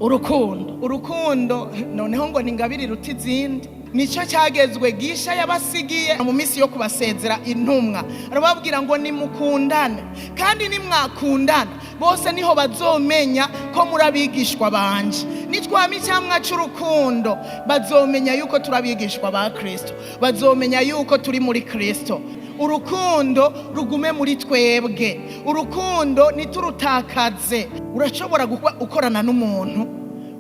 urukundo noneho ngo ningabire ruti izindi, nicyo cyagezwe gisha yabasigiye mu minsi yo kubasezera intumwa. Arababwira ngo nimukundane, kandi nimwakundana bose niho bazomenya ko muri abigishwa banje. Nitwama icyamwa cy'urukundo bazomenya yuko turabigishwa ba Kristo, bazomenya yuko turi muri Kristo. Urukundo rugume muri twebwe, urukundo niturutakaze. Urashobora gukorana n'umuntu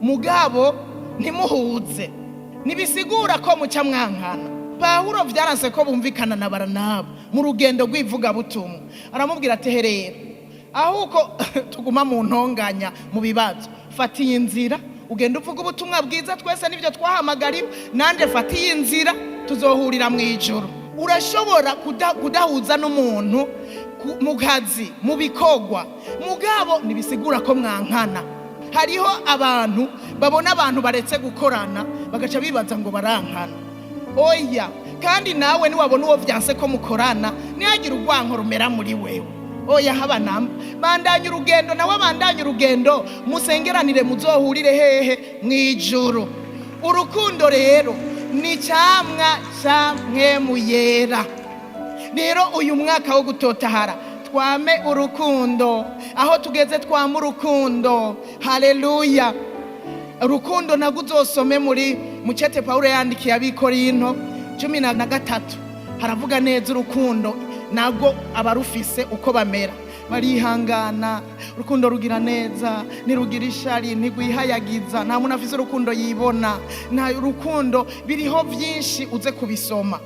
mugabo ntimuhuze, nibisigura ko muca mwankana. Pawulo vyaranse ko bumvikana na Baranaba mu rugendo rw'ivuga butumwa. Aramubwira ati herera, ahuko tuguma mu ntonganya mu bibazo, fatiye inzira ugenda uvuga ubutumwa bwiza, twese nivyo twahamagariwe. Nanje fatiye inzira tuzohurira mu ijuru. Urashobora kudahuza n'umuntu mu kazi, mu bikogwa, mugabo nibisigura ko mwankana. Hariho abantu babona abantu baretse gukorana bagaca bibaza ngo barankana. Oya, kandi nawe niwabona uwo vyanse ko mukorana nihagira urwanko rumera muri wewe. Oya, haba namba bandanye urugendo, nawe bandanye urugendo, musengeranire muzohurire hehe? Mwijuru. Urukundo rero ni cyamwa cyamwe muyera. Rero uyu mwaka wo gutotahara twame urukundo, aho tugeze twame urukundo. Haleluya. Urukundo nabwo uzosome muri mucete Pawulo yandikiye abikorinto 13, haravuga neza urukundo nabwo abarufise uko bamera. Barihangana, urukundo rugira neza, nirugira ishari, ntigwihayagiza. Nta muntu afise urukundo yibona, nta urukundo biriho vyinshi uze kubisoma.